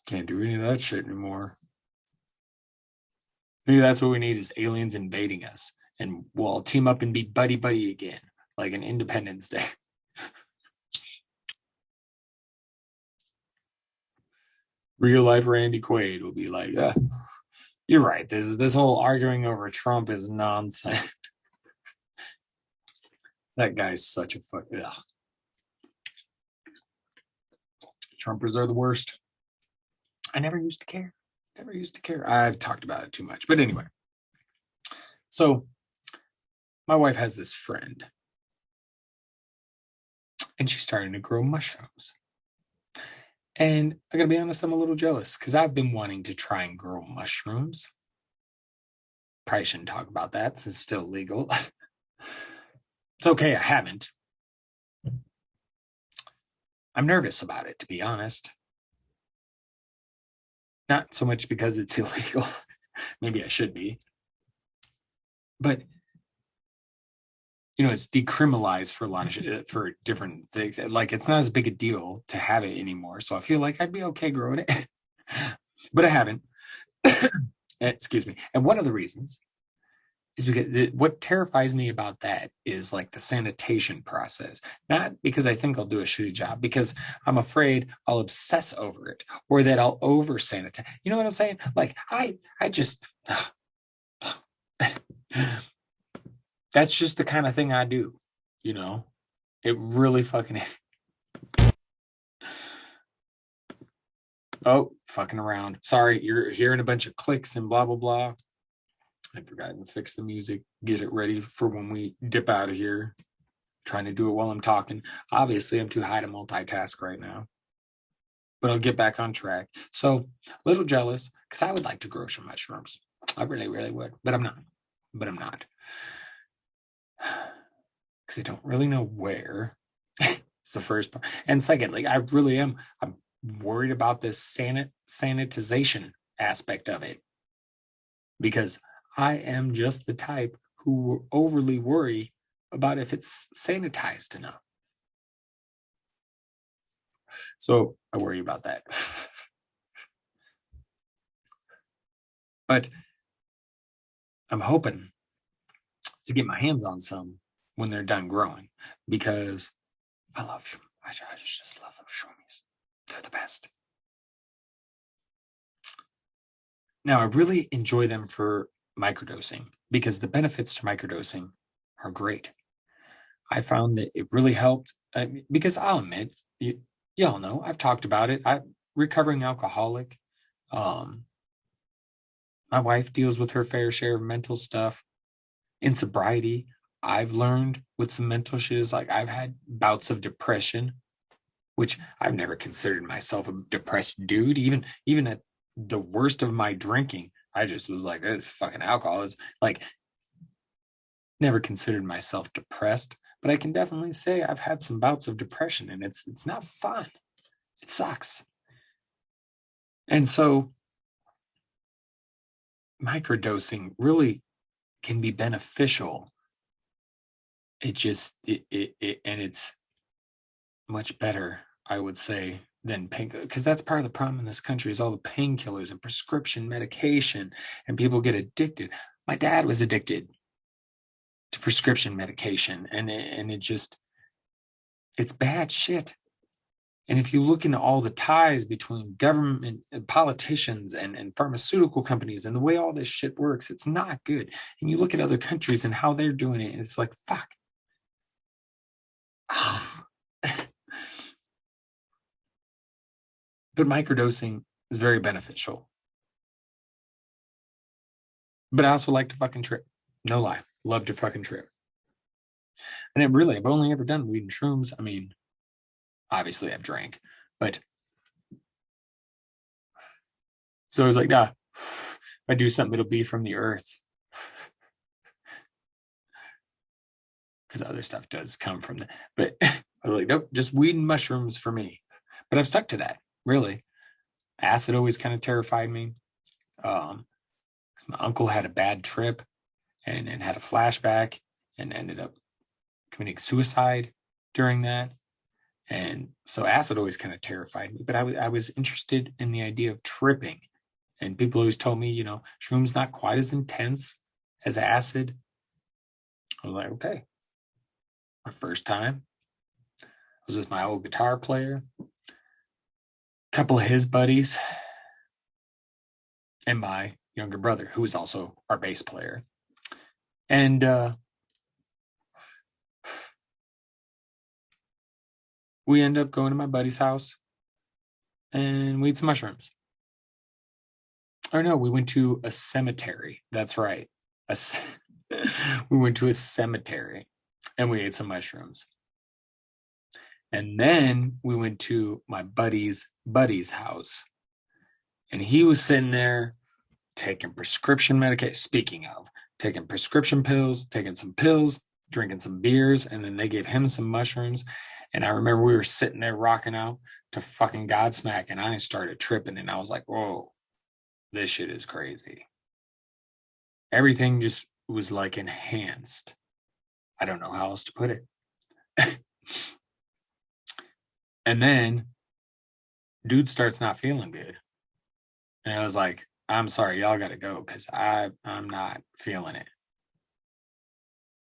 Can't do any of that shit anymore. Maybe that's what we need is aliens invading us, and we'll team up and be buddy again, like an Independence Day. Real life Randy Quaid will be like, you're right. This whole arguing over Trump is nonsense. That guy's such a fuck. Ugh. Trumpers are the worst. I never used to care. I've talked about it too much. But anyway. So my wife has this friend. And she's starting to grow mushrooms. And I gotta be honest, I'm a little jealous because I've been wanting to try and grow mushrooms. Probably shouldn't talk about that since it's still legal. It's okay, I haven't. I'm nervous about it, to be honest. Not so much because it's illegal. Maybe I should be. But it's decriminalized for a lot of for different things. Like it's not as big a deal to have it anymore. So I feel like I'd be okay growing it, but I haven't. Excuse me. And one of the reasons is because what terrifies me about that is like the sanitation process. Not because I think I'll do a shitty job, because I'm afraid I'll obsess over it or that I'll over sanitize. You know what I'm saying? Like I just. That's just the kind of thing I do, It really fucking. Oh, fucking around. Sorry, you're hearing a bunch of clicks and blah, blah, blah. I forgot to fix the music, get it ready for when we dip out of here. Trying to do it while I'm talking. Obviously, I'm too high to multitask right now. But I'll get back on track. So, a little jealous, because I would like to grow some mushrooms. I really, really would, but I'm not. but I'm not. Because I don't really know where. It's the first part. And secondly, I really am. I'm worried about this sanitization aspect of it. Because I am just the type who overly worry about if it's sanitized enough. So I worry about that. But I'm hoping to get my hands on some when they're done growing because I just love those shroomies. They're the best. Now, I really enjoy them for microdosing because the benefits to microdosing are great. I found that it really helped because I'll admit, y'all know, I've talked about it. I'm recovering alcoholic. Um, my wife deals with her fair share of mental stuff. In sobriety, I've learned with some mental shit is like I've had bouts of depression, which I've never considered myself a depressed dude. Even at the worst of my drinking, I just was like, it's fucking alcohol. It's like never considered myself depressed, but I can definitely say I've had some bouts of depression and it's not fun. It sucks. And so microdosing really can be beneficial. And it's much better, I would say, than pain, because that's part of the problem in this country is all the painkillers and prescription medication, and people get addicted. My dad was addicted to prescription medication, and it's bad shit. And if you look into all the ties between government and politicians and pharmaceutical companies and the way all this shit works, it's not good. And you look at other countries and how they're doing it, and it's like, fuck. But microdosing is very beneficial. But I also like to fucking trip. No lie. Love to fucking trip. And I've only ever done weed and shrooms. I mean, obviously I've drank, but so I was like, nah, if I do something, it'll be from the earth. Because other stuff does come from the, but I was like, nope, just weed and mushrooms for me. But I've stuck to that, really. Acid always kind of terrified me. My uncle had a bad trip and had a flashback and ended up committing suicide during that. And so acid always kind of terrified me, but I was interested in the idea of tripping. And people always told me, shrooms not quite as intense as acid. I was like, okay. My first time I was with my old guitar player, a couple of his buddies, and my younger brother, who was also our bass player. And we end up going to my buddy's house and we ate some mushrooms. Or no, we went to a cemetery. That's right. We went to a cemetery and we ate some mushrooms. And then we went to my buddy's house. And he was sitting there taking prescription medication. Speaking of, taking prescription pills, taking some pills, drinking some beers, and then they gave him some mushrooms. And I remember we were sitting there rocking out to fucking Godsmack, and I started tripping, and I was like, whoa, this shit is crazy. Everything just was like enhanced. I don't know how else to put it. And then dude starts not feeling good. And I was like, I'm sorry, y'all gotta go because I'm not feeling it.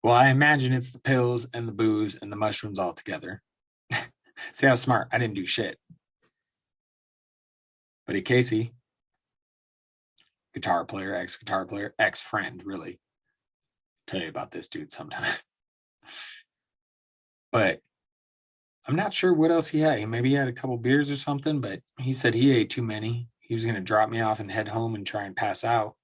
Well, I imagine it's the pills and the booze and the mushrooms all together. See how smart. I didn't do shit. But Casey, guitar player, ex-friend, really. Tell you about this dude sometime. But I'm not sure what else he had. Maybe he had a couple beers or something, but he said he ate too many. He was going to drop me off and head home and try and pass out.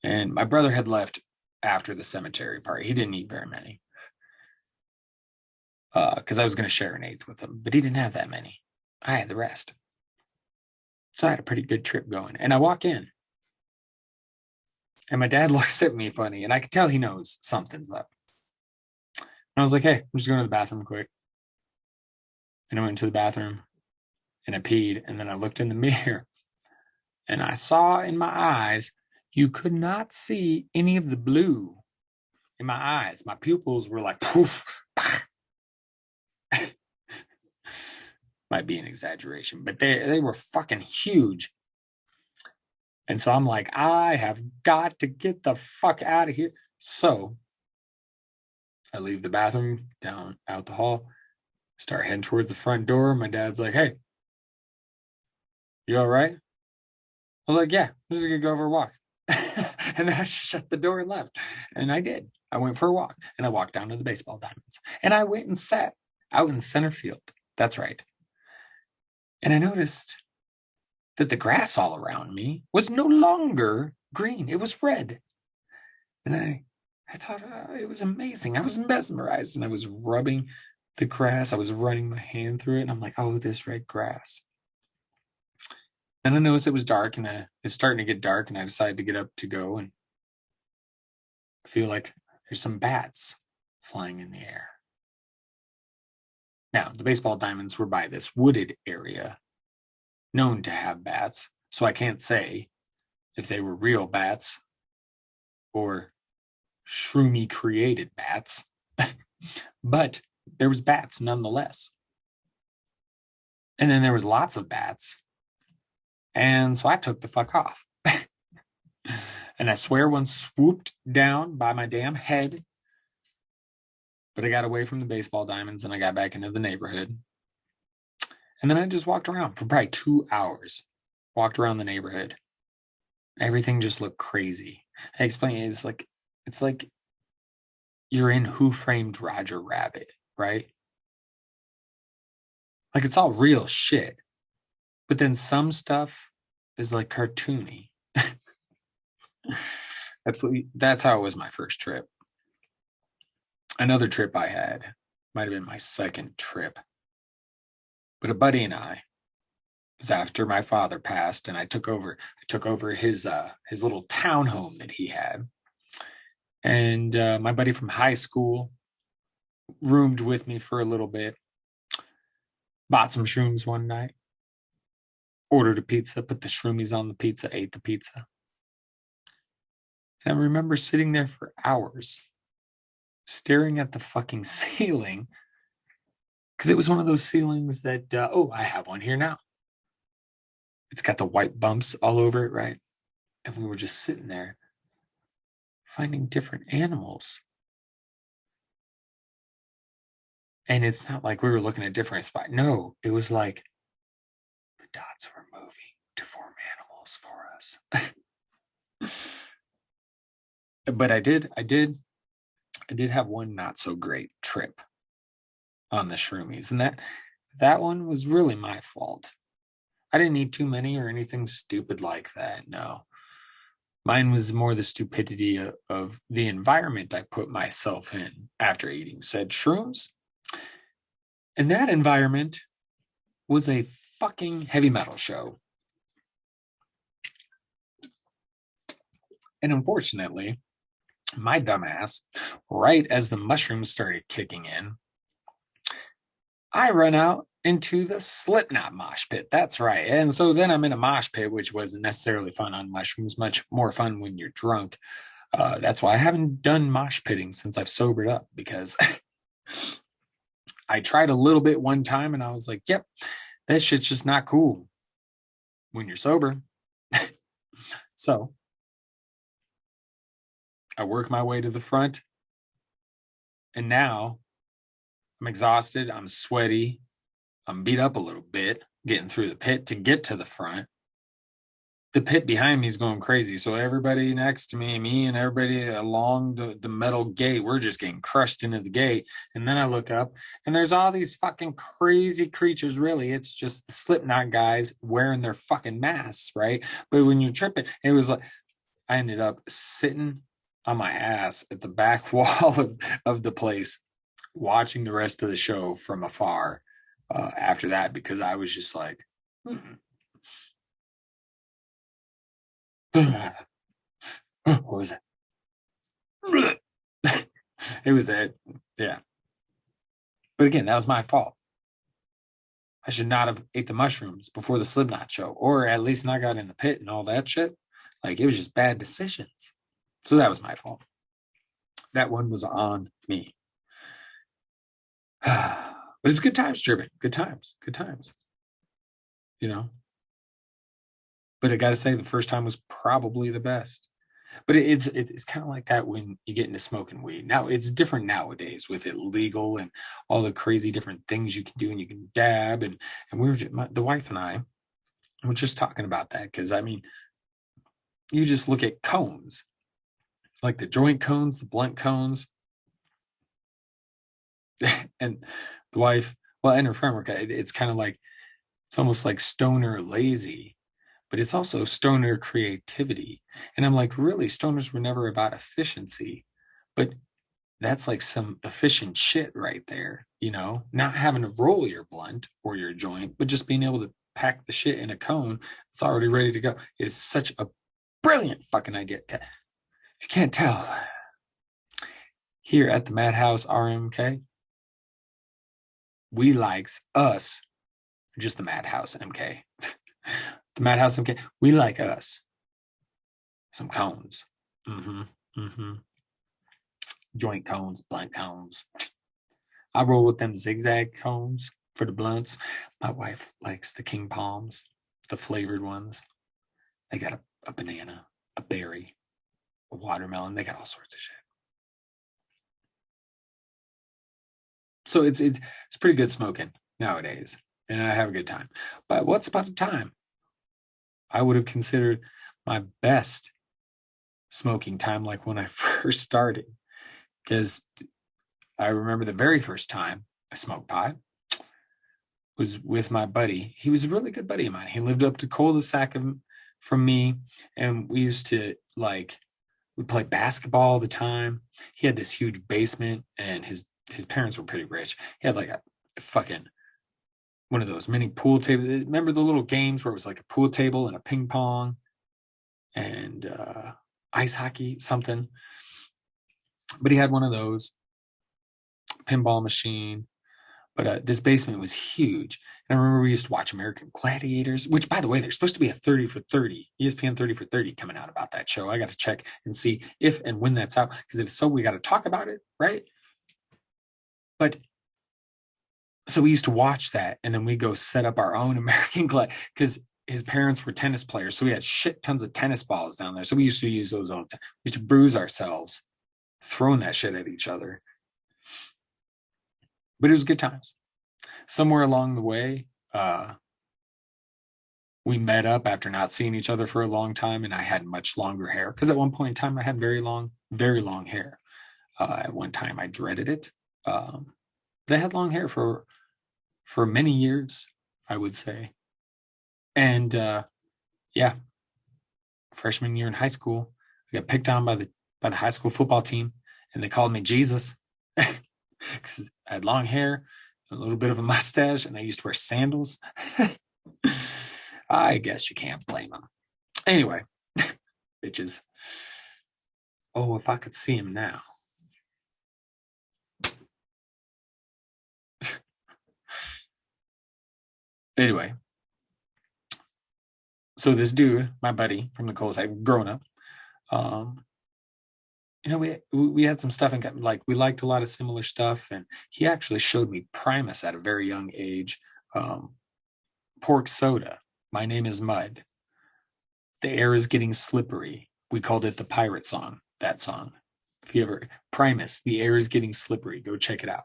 And my brother had left after the cemetery part. He didn't eat very many. Because I was going to share an eighth with him, but he didn't have that many. I had the rest. So I had a pretty good trip going. And I walk in And my dad looks at me funny, and I could tell he knows something's up. And I was like, hey, I'm just going to the bathroom quick. And I went into the bathroom and I peed. And then I looked in the mirror and I saw in my eyes, you could not see any of the blue in my eyes. My pupils were like poof. Might be an exaggeration, but they were fucking huge. And so I'm like, I have got to get the fuck out of here. So I leave the bathroom down out the hall, start heading towards the front door. My dad's like, hey, you all right? I was like, yeah, I'm just gonna go for a walk. And then I shut the door and left. And I did. I went for a walk and I walked down to the baseball diamonds. And I went and sat out in center field. That's right. And I noticed that the grass all around me was no longer green. It was red. And I thought it was amazing. I was mesmerized and I was rubbing the grass. I was running my hand through it. And I'm like, oh, this red grass. And I noticed it was dark and it's starting to get dark. And I decided to get up to go. And I feel like there's some bats flying in the air. Now, the baseball diamonds were by this wooded area known to have bats. So I can't say if they were real bats or shroomy created bats, but there was bats nonetheless. And then there was lots of bats. And so I took the fuck off. And I swear one swooped down by my damn head. But I got away from the baseball diamonds and I got back into the neighborhood. And then I just walked around for probably 2 hours. Walked around the neighborhood. Everything just looked crazy. I explained it's like you're in Who Framed Roger Rabbit, right? Like it's all real shit. But then some stuff is like cartoony. That's how it was my first trip. Another trip I had might have been my second trip. But a buddy and I, it was after my father passed, and I took over his little townhome that he had. And my buddy from high school roomed with me for a little bit. Bought some shrooms one night. Ordered a pizza, put the shroomies on the pizza, ate the pizza. And I remember sitting there for hours, staring at the fucking ceiling, because it was one of those ceilings that, I have one here now. It's got the white bumps all over it, right? And we were just sitting there finding different animals. And it's not like we were looking at different spots. No, it was like the dots were moving to form animals for us. But I did have one not so great trip on the shroomies, and that one was really my fault. I didn't need too many or anything stupid like that. No, mine was more the stupidity of the environment I put myself in after eating said shrooms, and that environment was a fucking heavy metal show. And unfortunately, my dumbass, right as the mushrooms started kicking in, I run out into the Slipknot mosh pit. That's right. And so then I'm in a mosh pit, which wasn't necessarily fun on mushrooms, much more fun when you're drunk. That's why I haven't done mosh pitting since I've sobered up, because I tried a little bit one time and I was like, yep, that shit's just not cool when you're sober. So I work my way to the front, and now I'm exhausted, I'm sweaty, I'm beat up a little bit, getting through the pit to get to the front. The pit behind me is going crazy. So everybody next to me and everybody along the metal gate, we're just getting crushed into the gate. And then I look up and there's all these fucking crazy creatures. Really, it's just the Slipknot guys wearing their fucking masks, right? But when you're tripping, it was like I ended up sitting on my ass at the back wall of the place, watching the rest of the show from afar after that, because I was just like, was it was that, yeah. But again, that was my fault. I should not have ate the mushrooms before the Slipknot show, or at least not got in the pit and all that shit. Like, it was just bad decisions. So that was my fault. That one was on me. But it's good times, German. Good times. Good times. You know? But I got to say, the first time was probably the best. But it's kind of like that when you get into smoking weed. Now it's different nowadays with it legal and all the crazy different things you can do, and you can dab, and we were just, the wife and I were just talking about that, because I mean, you just look at cones, like the joint cones, the blunt cones, and the wife, well, and her friend were it's kind of like, it's almost like stoner lazy, but it's also stoner creativity. And I'm like, really, stoners were never about efficiency, but that's like some efficient shit right there, not having to roll your blunt or your joint, but just being able to pack the shit in a cone. It's already ready to go. It's such a brilliant fucking idea. If you can't tell, here at the Madhouse RMK, we likes us, just the Madhouse MK. The Madhouse MK, we like us some cones. Joint cones, blunt cones. I roll with them zigzag cones for the blunts. My wife likes the King Palms, the flavored ones. They got a banana, a berry, a watermelon. They got all sorts of shit. So it's pretty good smoking nowadays, and I have a good time. But once upon a time, I would have considered my best smoking time like when I first started, because I remember the very first time I smoked pot was with my buddy. He was a really good buddy of mine. He lived up to cul-de-sac from me, and we used to we play basketball all the time. He had this huge basement, and his parents were pretty rich. He had like a fucking one of those mini pool tables. Remember the little games where it was like a pool table and a ping pong and ice hockey, something. But he had one of those, pinball machine. But this basement was huge. And I remember we used to watch American Gladiators, which, by the way, there's supposed to be a 30 for 30, ESPN 30 for 30 coming out about that show. I got to check and see if and when that's out, because if so, we got to talk about it, right? But so we used to watch that, and then we go set up our own American Gladiator, because his parents were tennis players. So we had shit tons of tennis balls down there. So we used to use those all the time. We used to bruise ourselves throwing that shit at each other. But it was good times. Somewhere along the way, we met up after not seeing each other for a long time, and I had much longer hair, because at one point in time I had very long hair. At one time I dreaded it, but I had long hair for many years, I would say. And yeah, freshman year in high school, I got picked on by the high school football team, and they called me Jesus because I had long hair, a little bit of a mustache, and I used to wear sandals. I guess you can't blame them. Anyway, bitches. Oh, if I could see him now. Anyway, so this dude, my buddy from the Coles, I'd grown up. We had some stuff, and like we liked a lot of similar stuff, and he actually showed me Primus at a very young age. Pork Soda, My Name is Mud, The Air is Getting Slippery. We called it the Pirate Song, that song. If you ever, Primus, The Air is Getting Slippery, go check it out.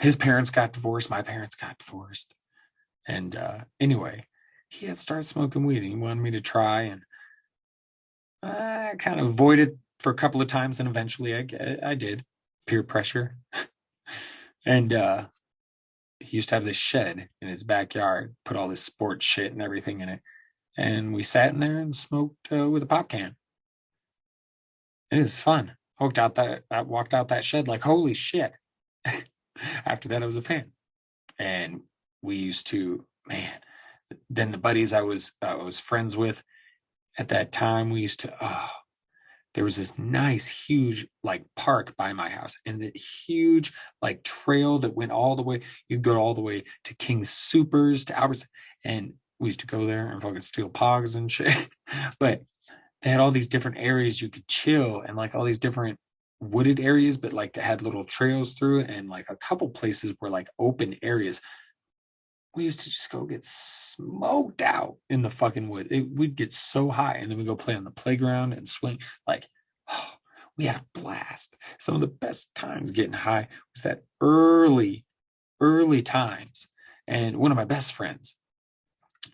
His parents got divorced, my parents got divorced. And anyway, he had started smoking weed, and he wanted me to try, and I kind of avoided for a couple of times, and eventually I did. Peer pressure. And he used to have this shed in his backyard, put all this sports shit and everything in it. And we sat in there and smoked with a pop can. It was fun. I walked out that shed like, holy shit. After that, I was a fan. And we used to, man, then the buddies I was friends with, At that time, we used to, there was this nice, huge, like park by my house, and the huge, like trail that went all the way. You'd go all the way to King's Supers, to Albert's, and we used to go there and fucking steal pogs and shit. But they had all these different areas you could chill, and like all these different wooded areas, but like they had little trails through it, and like a couple places were like open areas. We used to just go get smoked out in the fucking wood. We'd get so high, and then we go play on the playground and swing. Like, oh, we had a blast. Some of the best times getting high was that early times. And one of my best friends,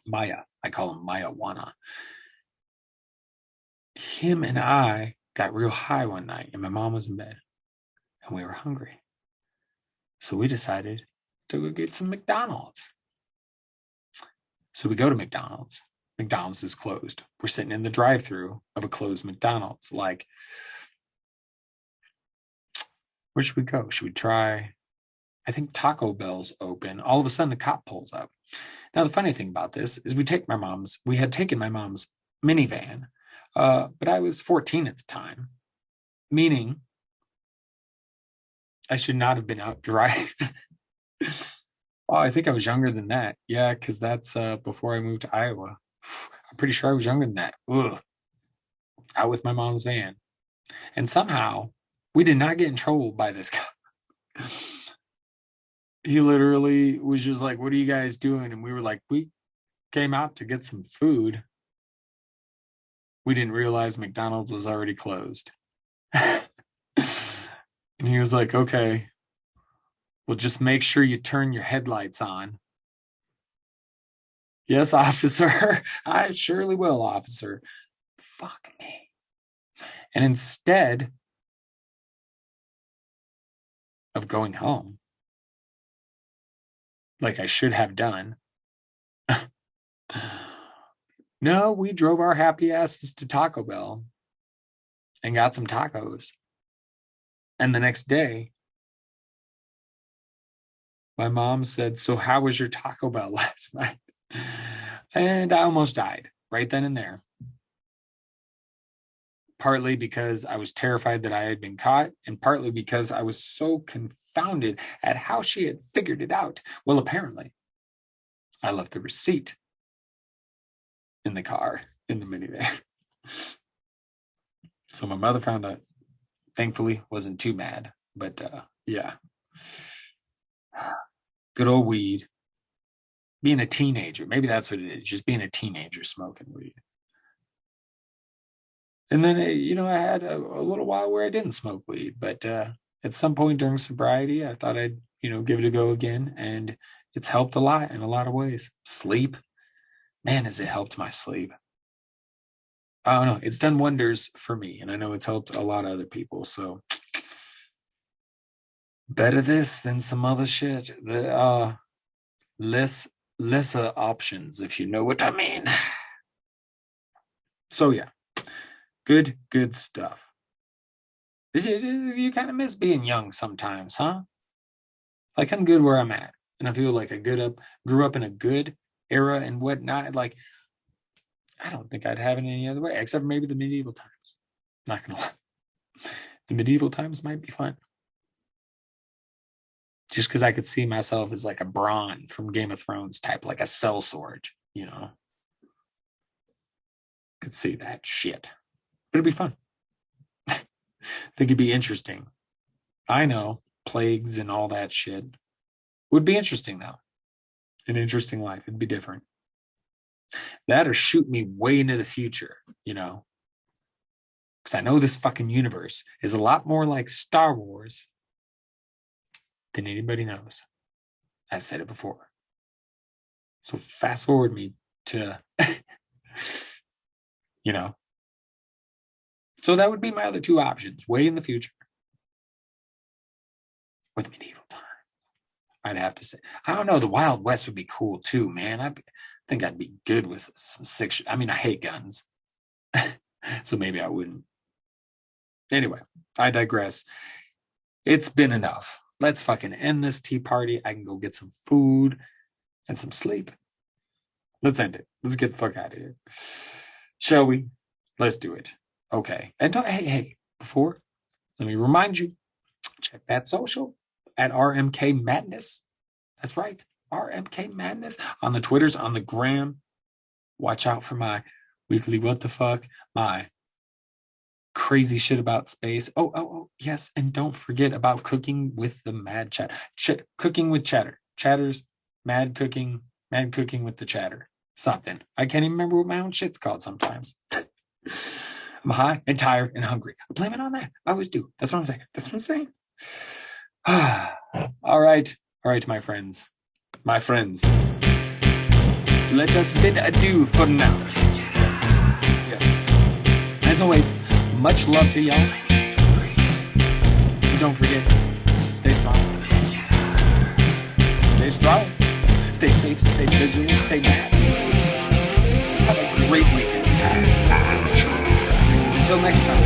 Maya, I call him Maya Wana. Him and I got real high one night, and my mom was in bed, and we were hungry. So we decided to go get some McDonald's. So we go to McDonald's. McDonald's is closed. We're sitting in the drive-thru of a closed McDonald's. Like, where should we go? Should we try? I think Taco Bell's open. All of a sudden, a cop pulls up. Now, the funny thing about this is we had taken my mom's minivan, but I was 14 at the time, meaning I should not have been out driving. Oh, I think I was younger than that. Yeah, because that's before I moved to Iowa. I'm pretty sure I was younger than that. Ugh. Out with my mom's van. And somehow we did not get in trouble by this guy. He literally was just like, "What are you guys doing?" And we were like, "We came out to get some food." We didn't realize McDonald's was already closed. And he was like, "Okay, well, just make sure you turn your headlights on." "Yes, officer." "I surely will, officer." Fuck me. And instead of going home, like I should have done, no, we drove our happy asses to Taco Bell and got some tacos. And the next day, my mom said, "So how was your Taco Bell last night?" And I almost died right then and there. Partly because I was terrified that I had been caught, and partly because I was so confounded at how she had figured it out. Well, apparently, I left the receipt in the car, in the minivan. So my mother found out, thankfully, wasn't too mad. But yeah. Good old weed. Being a teenager. Maybe that's what it is. Just being a teenager smoking weed. And then, I had a little while where I didn't smoke weed. But at some point during sobriety, I thought I'd, give it a go again. And it's helped a lot in a lot of ways. Sleep. Man, has it helped my sleep. I don't know. It's done wonders for me. And I know it's helped a lot of other people. So better this than some other shit. Lesser options, if you know what I mean. So yeah, good stuff. You kind of miss being young sometimes, huh? Like I'm good where I'm at, and I feel like I grew up in a good era and whatnot. Like I don't think I'd have it any other way, except maybe the medieval times. Not gonna lie, the medieval times might be fun. Just because I could see myself as like a Bronn from Game of Thrones type, like a sellsword, Could see that shit. But it'd be fun. I think it'd be interesting. I know, plagues and all that shit. Would be interesting though. An interesting life. It'd be different. That or shoot me way into the future, Because I know this fucking universe is a lot more like Star Wars than anybody knows. I said it before. So fast forward me to, So that would be my other two options, way in the future. With medieval times. I'd have to say. I don't know, the Wild West would be cool too, man. I think I'd be good with some sick shit. I mean, I hate guns. So maybe I wouldn't. Anyway, I digress. It's been enough. Let's fucking end this tea party. I can go get some food and some sleep. Let's end it. Let's get the fuck out of here. Shall we? Let's do it. Okay. And hey, before, let me remind you, check that social at RMK Madness. That's right. RMK Madness on the Twitters, on the gram. Watch out for my weekly what the fuck, my crazy shit about space. Oh, yes. And don't forget about cooking with the mad chat. Cooking with chatter. Chatters, mad cooking with the chatter. Something. I can't even remember what my own shit's called sometimes. I'm high and tired and hungry. I blame it on that. I always do. That's what I'm saying. All right, my friends. Let us bid adieu for now. Yes. As always, much love to y'all. And don't forget, stay strong. Stay strong. Stay safe, stay vigilant, stay mad. Have a great weekend. Until next time.